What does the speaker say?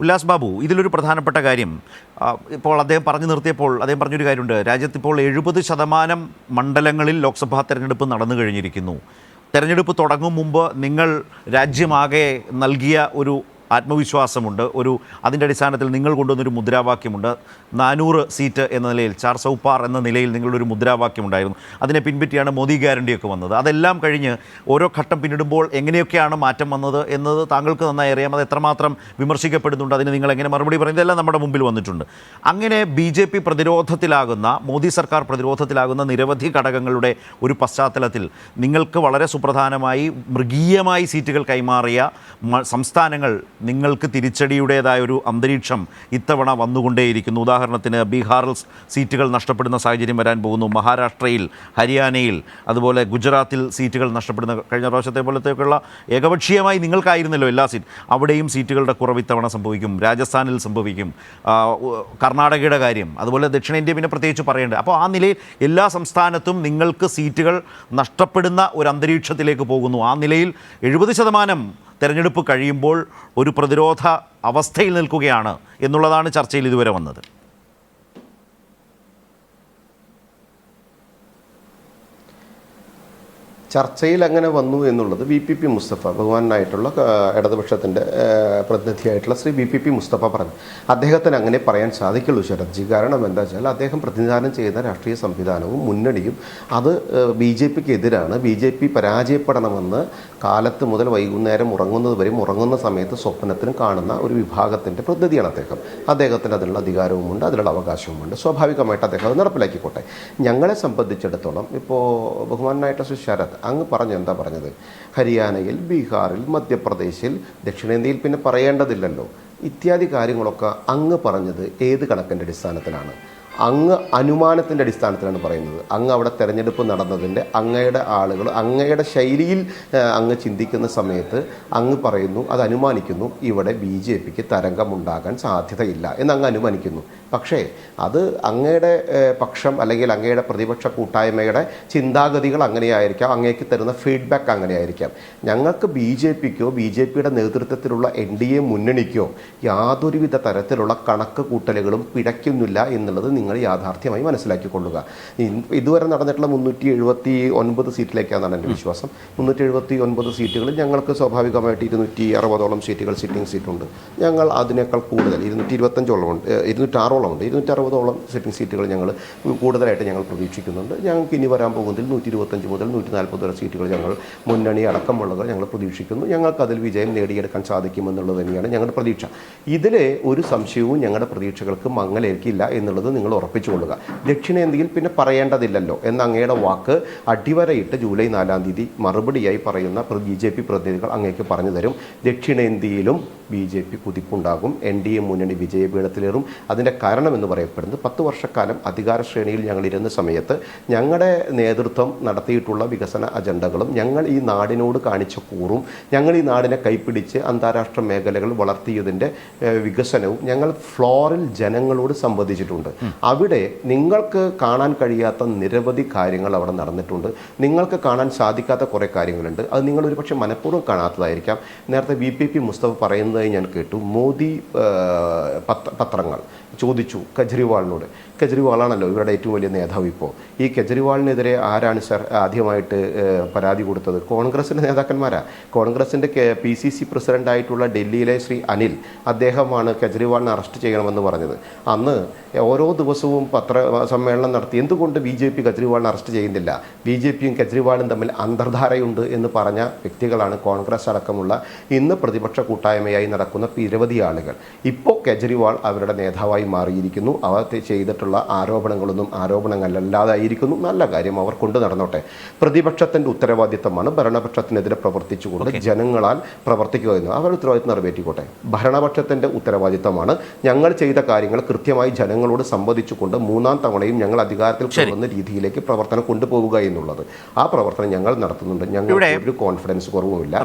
ഉല്ലാസ് ബാബു, ഇതിലൊരു പ്രധാനപ്പെട്ട കാര്യം ഇപ്പോൾ അദ്ദേഹം പറഞ്ഞു നിർത്തിയപ്പോൾ അദ്ദേഹം പറഞ്ഞൊരു കാര്യമുണ്ട്. രാജ്യത്തിപ്പോൾ 70% മണ്ഡലങ്ങളിൽ ലോക്സഭാ തെരഞ്ഞെടുപ്പ് നടന്നു കഴിഞ്ഞിരിക്കുന്നു. തെരഞ്ഞെടുപ്പ് തുടങ്ങും മുമ്പ് നിങ്ങൾ രാജ്യമാകെ നൽകിയ ഒരു ആത്മവിശ്വാസമുണ്ട്. അതിൻ്റെ അടിസ്ഥാനത്തിൽ നിങ്ങൾ കൊണ്ടുവന്നൊരു മുദ്രാവാക്യമുണ്ട്. 400 സീറ്റ് എന്ന നിലയിൽ 4 സൗ പാർ എന്ന നിലയിൽ നിങ്ങളുടെ ഒരു മുദ്രാവാക്യമുണ്ടായിരുന്നു. അതിനെ പിൻപറ്റിയാണ് മോദി ഗ്യാരണ്ടിയൊക്കെ വന്നത്. അതെല്ലാം കഴിഞ്ഞ് ഓരോ ഘട്ടം പിന്നിടുമ്പോൾ എങ്ങനെയൊക്കെയാണ് മാറ്റം വന്നത് എന്നത് താങ്കൾക്ക് നന്നായി അറിയാം. അത് എത്രമാത്രം വിമർശിക്കപ്പെടുന്നുണ്ട്, അതിന് നിങ്ങൾ എങ്ങനെ മറുപടി പറയുന്നതെല്ലാം നമ്മുടെ മുമ്പിൽ വന്നിട്ടുണ്ട്. അങ്ങനെ BJP പ്രതിരോധത്തിലാകുന്ന, മോദി സർക്കാർ പ്രതിരോധത്തിലാകുന്ന നിരവധി ഘടകങ്ങളുടെ ഒരു പശ്ചാത്തലത്തിൽ നിങ്ങൾക്ക് വളരെ സുപ്രധാനമായി മൃഗീയമായി സീറ്റുകൾ കൈമാറിയ സംസ്ഥാനങ്ങൾ നിങ്ങൾക്ക് തിരിച്ചടിയുടേതായ ഒരു അന്തരീക്ഷം ഇത്തവണ വന്നുകൊണ്ടേയിരിക്കുന്നു. ഉദാഹരണത്തിന് ബീഹാറിൽ സീറ്റുകൾ നഷ്ടപ്പെടുന്ന സാഹചര്യം വരാൻ പോകുന്നു. മഹാരാഷ്ട്രയിൽ, ഹരിയാനയിൽ, അതുപോലെ ഗുജറാത്തിൽ സീറ്റുകൾ നഷ്ടപ്പെടുന്ന, കഴിഞ്ഞ പ്രാവശ്യത്തെ പോലത്തേക്കുള്ള ഏകപക്ഷീയമായി നിങ്ങൾക്കായിരുന്നല്ലോ എല്ലാ അവിടെയും സീറ്റുകളുടെ കുറവ് ഇത്തവണ സംഭവിക്കും. രാജസ്ഥാനിൽ സംഭവിക്കും. കർണാടകയുടെ കാര്യം, അതുപോലെ ദക്ഷിണേന്ത്യ പിന്നെ പ്രത്യേകിച്ച് പറയേണ്ടത്. അപ്പോൾ ആ നിലയിൽ എല്ലാ സംസ്ഥാനത്തും നിങ്ങൾക്ക് സീറ്റുകൾ നഷ്ടപ്പെടുന്ന ഒരു അന്തരീക്ഷത്തിലേക്ക് പോകുന്നു. ആ നിലയിൽ 70% തെരഞ്ഞെടുപ്പ് കഴിയുമ്പോൾ ഒരു പ്രതിരോധ അവസ്ഥയിൽ നിൽക്കുകയാണ് എന്നുള്ളതാണ് ചർച്ചയിൽ ഇതുവരെ വന്നത്. ചർച്ചയിൽ അങ്ങനെ വന്നു എന്നുള്ളത് VPP മുസ്തഫ, ബഹുമാനായിട്ടുള്ള ഇടതുപക്ഷത്തിൻ്റെ പ്രതിനിധിയായിട്ടുള്ള ശ്രീ VPP മുസ്തഫ പറഞ്ഞു. അദ്ദേഹത്തിന് അങ്ങനെ പറയാൻ സാധിക്കുള്ളൂ ശരത്ജി. കാരണം എന്താ വെച്ചാൽ അദ്ദേഹം പ്രതിനിധാനം ചെയ്യുന്ന രാഷ്ട്രീയ സംവിധാനവും മുന്നണിയും അത് BJPക്ക് എതിരാണ്. BJP പരാജയപ്പെടണമെന്ന് കാലത്ത് മുതൽ വൈകുന്നേരം ഉറങ്ങുന്നത് വരെയും ഉറങ്ങുന്ന സമയത്ത് സ്വപ്നത്തിനും കാണുന്ന ഒരു വിഭാഗത്തിൻ്റെ പ്രതിനിധിയാണ് അദ്ദേഹം. അദ്ദേഹത്തിന് അതിനുള്ള അധികാരവുമുണ്ട്, അതിനുള്ള അവകാശവുമുണ്ട്. സ്വാഭാവികമായിട്ട് അദ്ദേഹം അത് നടപ്പിലാക്കിക്കോട്ടെ. ഞങ്ങളെ സംബന്ധിച്ചിടത്തോളം ഇപ്പോൾ ബഹുമാനായിട്ടുള്ള ശ്രീ ശരത് അങ്ങ് എന്താ പറഞ്ഞത്, ഹരിയാനയിൽ, ബീഹാറിൽ, മധ്യപ്രദേശിൽ, ദക്ഷിണേന്ത്യയിൽ പിന്നെ പറയേണ്ടതില്ലല്ലോ, ഇത്യാദി കാര്യങ്ങളൊക്കെ അങ്ങ് പറഞ്ഞത് ഏത് കണക്കിൻ്റെ അടിസ്ഥാനത്തിലാണ്? അങ്ങ് അനുമാനത്തിൻ്റെ അടിസ്ഥാനത്തിലാണ് പറയുന്നത്. അങ്ങ് അവിടെ തെരഞ്ഞെടുപ്പ് നടന്നതിൻ്റെ അങ്ങയുടെ ആളുകൾ അങ്ങയുടെ ശൈലിയിൽ അങ്ങ് ചിന്തിക്കുന്ന സമയത്ത് അങ്ങ് പറയുന്നു, അത് അനുമാനിക്കുന്നു, ഇവിടെ BJPക്ക് തരംഗമുണ്ടാകാൻ സാധ്യതയില്ല എന്ന് അങ്ങ് അനുമാനിക്കുന്നു. പക്ഷേ അത് അങ്ങയുടെ പക്ഷം അല്ലെങ്കിൽ അങ്ങയുടെ പ്രതിപക്ഷ കൂട്ടായ്മയുടെ ചിന്താഗതികൾ അങ്ങനെയായിരിക്കാം, അങ്ങേക്ക് തരുന്ന ഫീഡ്ബാക്ക് അങ്ങനെയായിരിക്കാം. ഞങ്ങൾക്ക് BJPക്കോ BJPയുടെ നേതൃത്വത്തിലുള്ള NDA മുന്നണിക്കോ യാതൊരുവിധ തരത്തിലുള്ള കണക്ക് കൂട്ടലുകളും പിഴയ്ക്കുന്നില്ല എന്നുള്ളത് നിങ്ങൾ യാഥാർത്ഥ്യമായി മനസ്സിലാക്കിക്കൊള്ളുക. ഇതുവരെ നടന്നിട്ടുള്ള 379 സീറ്റിലേക്കാണെന്നാണ് എൻ്റെ വിശ്വാസം. 379 സീറ്റുകളിൽ ഞങ്ങൾക്ക് സ്വാഭാവികമായിട്ട് 260ഓളം സീറ്റുകൾ സിറ്റിംഗ് സീറ്റുണ്ട്. ഞങ്ങൾ അതിനേക്കാൾ കൂടുതൽ 225ഓളം ഉണ്ട്, 206ഓളം ഉണ്ട്, 260ഓളം സിറ്റിംഗ് സീറ്റുകൾ ഞങ്ങൾ കൂടുതലായിട്ട് ഞങ്ങൾ പ്രതീക്ഷിക്കുന്നുണ്ട്. ഞങ്ങൾക്ക് ഇനി വരാൻ പോകുന്നതിൽ 125 മുതൽ 140 വരെ സീറ്റുകൾ ഞങ്ങൾ മുന്നണി അടക്കമുള്ളവർ ഞങ്ങൾ പ്രതീക്ഷിക്കുന്നു. ഞങ്ങൾക്ക് അതിൽ വിജയം നേടിയെടുക്കാൻ സാധിക്കുമെന്നുള്ളത് തന്നെയാണ് ഞങ്ങളുടെ പ്രതീക്ഷ. ഇതിലെ ഒരു സംശയവും ഞങ്ങളുടെ പ്രതീക്ഷകൾക്ക് മങ്ങലേൽക്കില്ല എന്നുള്ളത് നിങ്ങൾ ഉറപ്പിച്ചുകൊള്ളുക. ദക്ഷിണേന്ത്യയിൽ പിന്നെ പറയേണ്ടതില്ലല്ലോ എന്ന അങ്ങയുടെ വാക്ക് അടിവരയിട്ട് ജൂലൈ 4-ാം തീയതി മറുപടിയായി പറയുന്ന BJP പ്രതിനിധികൾ അങ്ങേക്ക് പറഞ്ഞു തരും. ദക്ഷിണേന്ത്യയിലും BJP കുതിപ്പുണ്ടാകും, NDA മുന്നണി വിജയപീഠത്തിലേറും. അതിൻ്റെ കാരണം എന്ന് പറയപ്പെടുന്നത് 10 വർഷക്കാലം അധികാര ശ്രേണിയിൽ ഞങ്ങൾ ഇരുന്ന സമയത്ത് ഞങ്ങളുടെ നേതൃത്വം നടത്തിയിട്ടുള്ള വികസന അജണ്ടകളും ഞങ്ങൾ ഈ നാടിനോട് കാണിച്ച കൂറും ഞങ്ങൾ ഈ നാടിനെ കൈപ്പിടിച്ച് അന്താരാഷ്ട്ര മേഖലകൾ വളർത്തിയതിൻ്റെ വികസനവും ഞങ്ങൾ ഫ്ലോറിൽ ജനങ്ങളോട് സംവദിച്ചിട്ടുണ്ട്. അവിടെ നിങ്ങൾക്ക് കാണാൻ കഴിയാത്ത നിരവധി കാര്യങ്ങൾ അവിടെ നടന്നിട്ടുണ്ട്. നിങ്ങൾക്ക് കാണാൻ സാധിക്കാത്ത കുറേ കാര്യങ്ങളുണ്ട്. അത് നിങ്ങൾ ഒരുപക്ഷെ മനഃപൂർവ്വം കാണാത്തതായിരിക്കാം. നേരത്തെ VPP മുസ്തഫ പറയുന്നതായി ഞാൻ കേട്ടു. മോദി പത്രങ്ങൾ ചോദിച്ചു കെജ്രിവാളിനോട്. കെജ്രിവാളാണല്ലോ ഇവരുടെ ഏറ്റവും വലിയ നേതാവ്. ഇപ്പോൾ ഈ കെജ്രിവാളിനെതിരെ ആരാണ് സർ ആദ്യമായിട്ട് പരാതി കൊടുത്തത്? കോൺഗ്രസിൻ്റെ നേതാക്കന്മാരാണ്. കോൺഗ്രസിൻ്റെ PCC പ്രസിഡൻ്റായിട്ടുള്ള ഡൽഹിയിലെ ശ്രീ അനിൽ, അദ്ദേഹമാണ് കെജ്രിവാളിനെ അറസ്റ്റ് ചെയ്യണമെന്ന് പറഞ്ഞത്. അന്ന് ഓരോ ദിവസവും പത്രസമ്മേളനം നടത്തി എന്തുകൊണ്ട് BJP കെജ്രിവാളിനെ അറസ്റ്റ് ചെയ്യുന്നില്ല, BJPയും കെജ്രിവാളും തമ്മിൽ അന്തർധാരയുണ്ട് എന്ന് പറഞ്ഞ വ്യക്തികളാണ് കോൺഗ്രസ് അടക്കമുള്ള ഇന്ന് പ്രതിപക്ഷ കൂട്ടായ്മയായി നടക്കുന്ന നിരവധി ആളുകൾ. ഇപ്പോൾ കെജ്രിവാൾ അവരുടെ നേതാവായി മാറിയിരിക്കുന്നു. അവർ ചെയ്തിട്ടുള്ള ആരോപണങ്ങളൊന്നും ആരോപണങ്ങളല്ലാതായിരിക്കുന്നു. നല്ല കാര്യം, അവർ കൊണ്ടു നടന്നോട്ടെ. പ്രതിപക്ഷത്തിൻ്റെ ഉത്തരവാദിത്തമാണ് ഭരണപക്ഷത്തിനെതിരെ പ്രവർത്തിച്ചുകൊണ്ട് ജനങ്ങളാൽ പ്രവർത്തിക്കുക എന്ന്. അവർ ഉത്തരവാദിത്തം നിറവേറ്റിക്കോട്ടെ. ഭരണപക്ഷത്തിൻ്റെ ഉത്തരവാദിത്തമാണ് ഞങ്ങൾ ചെയ്ത കാര്യങ്ങൾ കൃത്യമായി ജനങ്ങളോട് സംവദിച്ചുകൊണ്ട് 3-ാം തവണയും ഞങ്ങൾ അധികാരത്തിൽ കൊണ്ടുവന്ന രീതിയിലേക്ക് പ്രവർത്തനം കൊണ്ടുപോവുക എന്നുള്ളത്. ആ പ്രവർത്തനം ഞങ്ങൾ നടത്തുന്നുണ്ട്. ഞങ്ങൾക്ക് ഒരു കോൺഫിഡൻസ് കുറവുമില്ല.